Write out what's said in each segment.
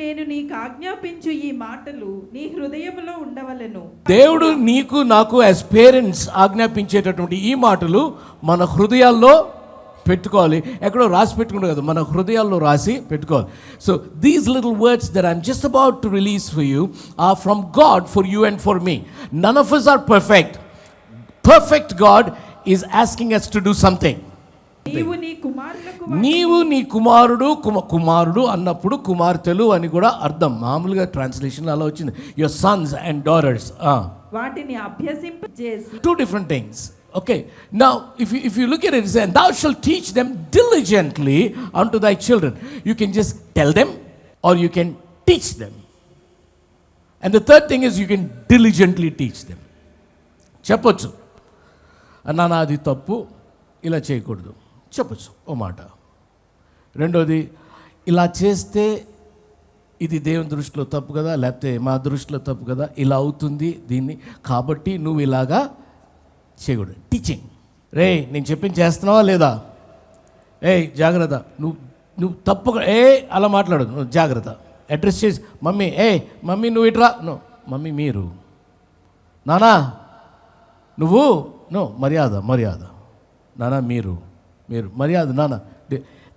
నేను నీకు ఆజ్ఞాపించు ఈ మాటలు నీ హృదయములో ఉండవలెను. దేవుడు నీకు నాకు యాజ్ పేరెంట్స్ ఆజ్ఞాపించేటటువంటి ఈ మాటలు మన హృదయాల్లో పెట్టుకోవాలి. ఎక్కడో రాసి పెట్టుకుంటాం కదా, మన హృదయాల్లో రాసి పెట్టుకోవాలి. So these little words that I'm just about to release for you are from God for you and for me. None of us are perfect. Perfect God is asking us to do something. నీవు నీ కుమారుడు అన్నప్పుడు కుమార్తెలు అని కూడా అర్థం. మామూలుగా translation అలా వచ్చింది. యువర్ సన్స్ అండ్ డాటర్స్, వాటిని అభ్యసింపజేసి. Two different things. Okay, now if you look at it, it says, thou shalt teach them diligently unto thy children. You can just tell them or you can teach them. And the third thing is you can diligently teach them. చెప్పొచ్చు, నాన్న అది తప్పు, ఇలా చేయకూడదు చెప్పొచ్చు ఓ మాట. రెండోది, ఇలా చేస్తే ఇది దేవుని దృష్టిలో తప్పు కదా, లేకపోతే మా దృష్టిలో తప్పు కదా, ఇలా అవుతుంది దీన్ని, కాబట్టి నువ్వు ఇలాగా చేయకూడదు. టీచింగ్. రే నేను చెప్పింది చేస్తున్నావా లేదా, జాగ్రత్త, నువ్వు తప్పుగా అలా మాట్లాడదు, నువ్వు జాగ్రత్త. అడ్రస్ చేసి మమ్మీ నువ్వు ఇట్రా, నో మమ్మీ మీరు, నానా నువ్వు, నో మర్యాద, నానా మీరు మర్యాద, నానా.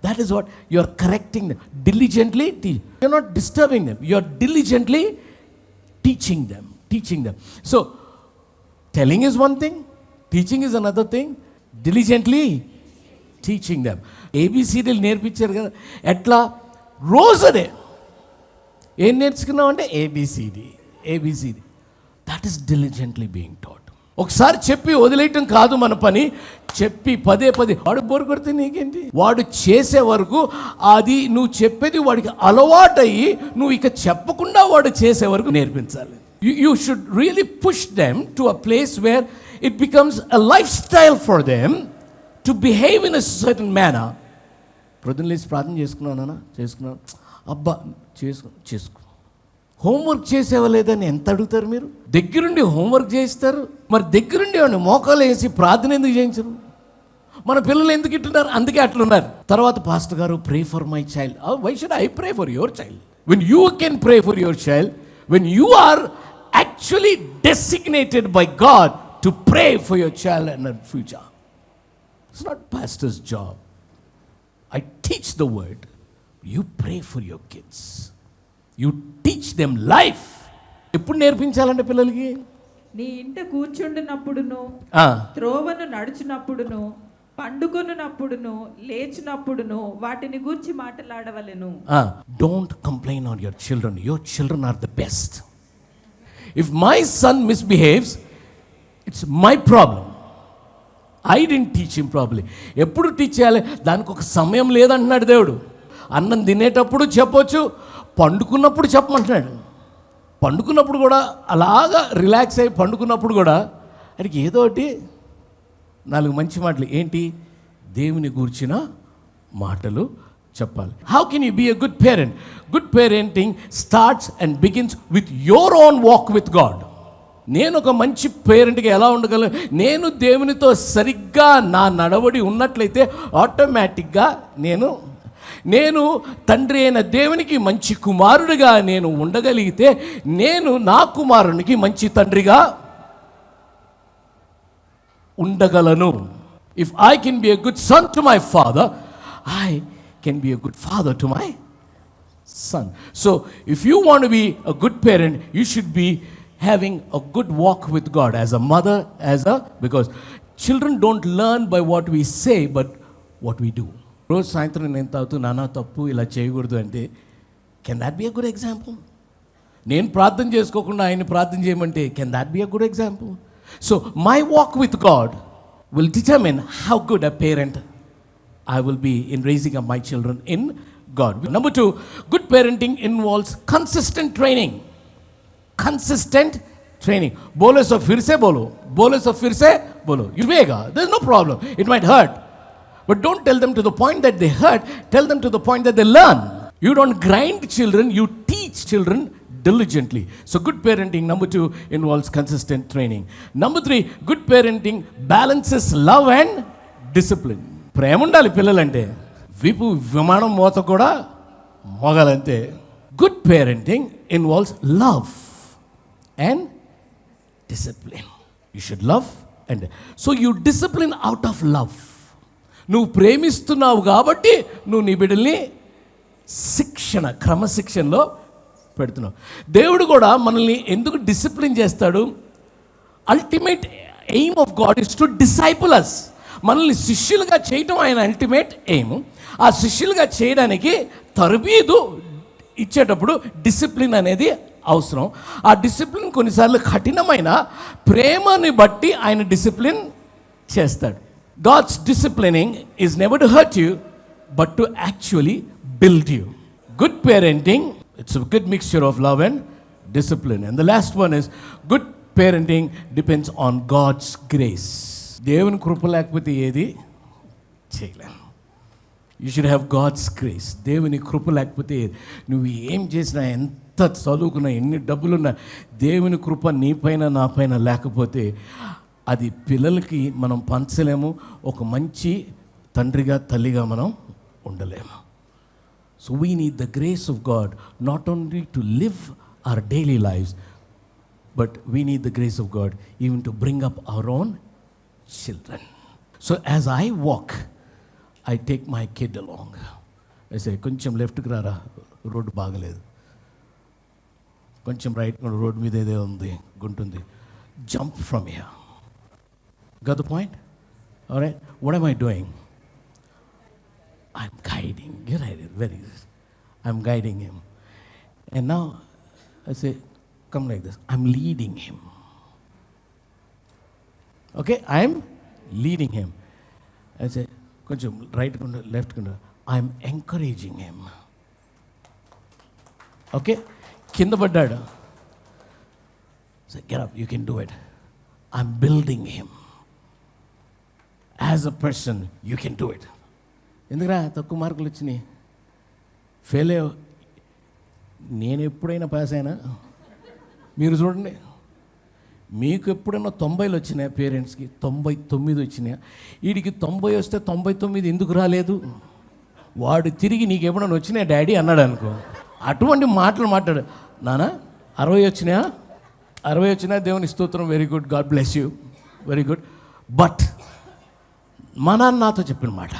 That is what you are correcting them diligently. You are not disturbing them, you are diligently teaching them. So telling is one thing, teaching is another thing. Diligently teaching them. ABCDలు నేర్పించారు కదా, ఎట్లా రోజునే ఏం నేర్చుకున్నావు అంటే ABCD. That is diligently being taught. ఒకసారి చెప్పి వదిలేయటం కాదు మన పని, చెప్పి పదే వాడు బోరు కొడితే నీకేంటి, వాడు చేసే వరకు అది నువ్వు చెప్పేది వాడికి అలవాటయ్యి నువ్వు ఇక చెప్పకుండా వాడు చేసే వరకు నేర్పించాలి. You should really push them to a place where it becomes a lifestyle for them to behave in a certain manner. ప్రొద్దున లేచి ప్రార్థన చేసుకున్నాను అబ్బా చేసుకో. హోంవర్క్ చేసేవలేదని ఎంత అడుగుతారు మీరు? దగ్గరుండి హోంవర్క్ చేయిస్తారు, మరి దగ్గరుండి వాడిని మోకాలు వేసి ప్రార్థన ఎందుకు చేయించరు? మన పిల్లలు ఎందుకు ఇట్టున్నారు? అందుకే అట్లున్నారు. తర్వాత పాస్టర్ గారు pray for my child. Why should I pray for your child when you can pray for your child, when you are actually designated by God to pray for your child and their future. It's not pastor's job. I teach the word, you pray for your kids, you teach them life. ఎప్పుడు నేర్పించాలంటే పిల్లలకి, నీ ఇంట కూర్చుండునప్పుడును, త్రోవను నడుచునప్పుడును, పండుకొనునప్పుడును, లేచినప్పుడును వాటిని గూర్చి మాట్లాడవలెను. Don't complain on your children are the best. If my son misbehaves, it's my problem. I didn't teach him properly. ఎప్పుడు teach చేయాలి? దానికి ఒక సమయం లేదంటున్నాడు దేవుడు. అన్నం తినేటప్పుడు చెప్పొచ్చు, పండుకున్నప్పుడు చెప్పమంటున్నాడు. పండుకున్నప్పుడు కూడా అలాగా రిలాక్స్ అయ్యి పండుకున్నప్పుడు కూడా ఆయనకి ఏదో ఒకటి 4 మంచి మాటలు, ఏంటి దేవుని గూర్చిన మాటలు చెప్పాలి. How can you be a good parent? Good parenting starts and begins with your own walk with God. నేను ఒక మంచి పేరెంట్గా ఎలా ఉండగలను? నేను దేవునితో సరిగ్గా నా నడవడి ఉన్నట్లయితే ఆటోమేటిక్గా నేను తండ్రి అయిన దేవునికి మంచి కుమారుడిగా నేను ఉండగలిగితే నేను నా కుమారునికి మంచి తండ్రిగా ఉండగలను. If I can be a good son to my father, I can be a good father to my son. So if you want to be a good parent, you should be having a good walk with God as a mother, because children don't learn by what we say but what we do. రోజు సాయంత్రం నేను తాగుతూ నానా తప్పు ఇలా చేయకూడదు అంటే, can that be a good example? నేను ప్రార్థన చేసుకోకుండా ఆయన ప్రార్థన చేయమంటే, can that be a good example? So my walk with God will determine how good a parent I will be in raising up my children in God. Number 2, good parenting involves consistent training. बोलो सो फिर से बोलो. Yuvega, there's no problem. It might hurt, but don't tell them to the point that they hurt. Tell them to the point that they learn. You don't grind children, you teach children diligently. So good parenting, number 2, involves consistent training. Number 3, good parenting balances love and discipline. ప్రేమ ఉండాలి పిల్లలంటే, విమానం మోత కూడా మోగాలంతే. Good parenting involves love and discipline. You should love and so you discipline out of love. నువ్వు ప్రేమిస్తున్నావు కాబట్టి నువ్వు నీ బిడ్డల్ని క్రమశిక్షణలో పెడుతున్నావు. దేవుడు కూడా మనల్ని ఎందుకు డిసిప్లిన్ చేస్తాడు? Ultimate aim of God is to disciple us. మనల్ని శిష్యులుగా చేయటం ఆయన అల్టిమేట్ ఎయిమ్. ఆ శిష్యులుగా చేయడానికి తరబీదు ఇచ్చేటప్పుడు డిసిప్లిన్ అనేది అవసరం. ఆ డిసిప్లిన్ కొన్నిసార్లు కఠినమైన ప్రేమని బట్టి ఆయన డిసిప్లిన్ చేస్తాడు. God's disciplining is never to hurt you, but to actually build you. Good parenting, it's a good mixture of love and discipline. And the last one is, good parenting depends on God's grace. దేవుని కృప లేకపోతే ఏది చేయలేం. You should have God's grace. దేవుని కృప లేకపోతే నువ్వు ఏం చేసినా, ఎంత చదువుకున్నా, ఎన్ని డబ్బులున్నా, దేవుని కృప నీ పైన నా పైన లేకపోతే అది పిల్లలకి మనం పంచలేము. ఒక మంచి తండ్రిగా తల్లిగా మనం ఉండలేము. So we need the grace of God not only to live our daily lifes, but we need the grace of God even to bring up our own children. So as I walk, I take my kid along. అయితే కొంచెం లెఫ్ట్కి రారా, road బాగలేదు, కొంచెం right, road మీద ఏదో ఉంది, గుంటుంది, jump from here. Got the point? All right. What am I doing? I'm guiding. You're right. Very good. I'm guiding him. And now I say, come like this. I'm leading him. Okay? I'm leading him. I say, koncham right, left, I'm encouraging him. Okay? Kinda paddadu. Say, get up. You can do it. I'm building him. As a person you can do it. ఎందుకురా తక్కువ మార్కులు వచ్చినాయి, fail అయ్యో? నేను ఎప్పుడైనా pass అయినా? మీరు చూడండి, మీకు ఎప్పుడైనా 90 వచ్చినాయా? పేరెంట్స్కి 99 వచ్చినాయా? వీడికి 90 వస్తే 99 ఎందుకు రాలేదు? వాడు తిరిగి నీకు ఎప్పుడైనా వచ్చినాయా డాడీ అన్నాడు అనుకో, అటువంటి మాటలు మాట్లాడు. నానా 60 వచ్చినాయా? 60 వచ్చినా, దేవుని స్తోత్రం, very good, God bless you, very good. But మా నాన్న నాతో చెప్పిన మాట,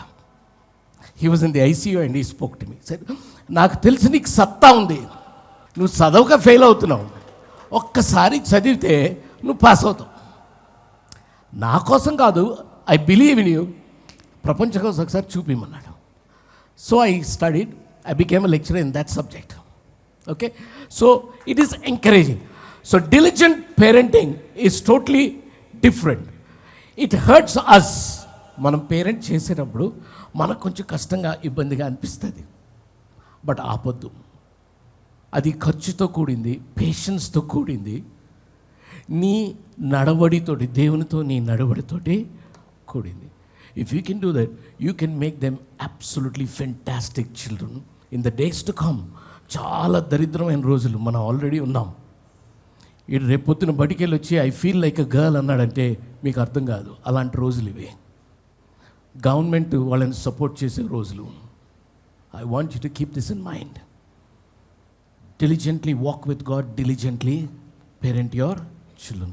he was in the ICU and he spoke to me, సరే నాకు తెలిసి నీకు సత్తా ఉంది, నువ్వు చదవక ఫెయిల్ అవుతున్నావు, ఒక్కసారి చదివితే నువ్వు పాస్ అవుతావు. నా కోసం కాదు, ఐ బిలీవ్ ఇన్ యూ, ప్రపంచం కోసం ఒకసారి చూపిమన్నాడు. So I studied, I became a lecturer in that subject. Okay, so it is encouraging. So diligent parenting is totally different. It hurts us. మనం పేరెంట్ చేసేటప్పుడు మనకు కొంచెం కష్టంగా, ఇబ్బందిగా అనిపిస్తుంది, బట్ ఆపొద్దు. అది ఖర్చుతో కూడింది, పేషెన్స్తో కూడింది, నీ నడవడితోటి, దేవునితో నీ నడవడితోటి కూడింది. If you can do that, you can make them absolutely fantastic children in the days to come. చాలా దరిద్రమైన రోజులు మనం ఆల్రెడీ ఉన్నాం. ఈ రేపొద్దున బడికి వెళ్ళి వచ్చి I feel like a girl అన్నాడంటే మీకు అర్థం కాదు. అలాంటి రోజులు ఇవే. గవర్నమెంట్ వాళ్ళని సపోర్ట్ చేసే రోజులు. I want you to keep this in mind. Diligently walk with God, diligently parent your children.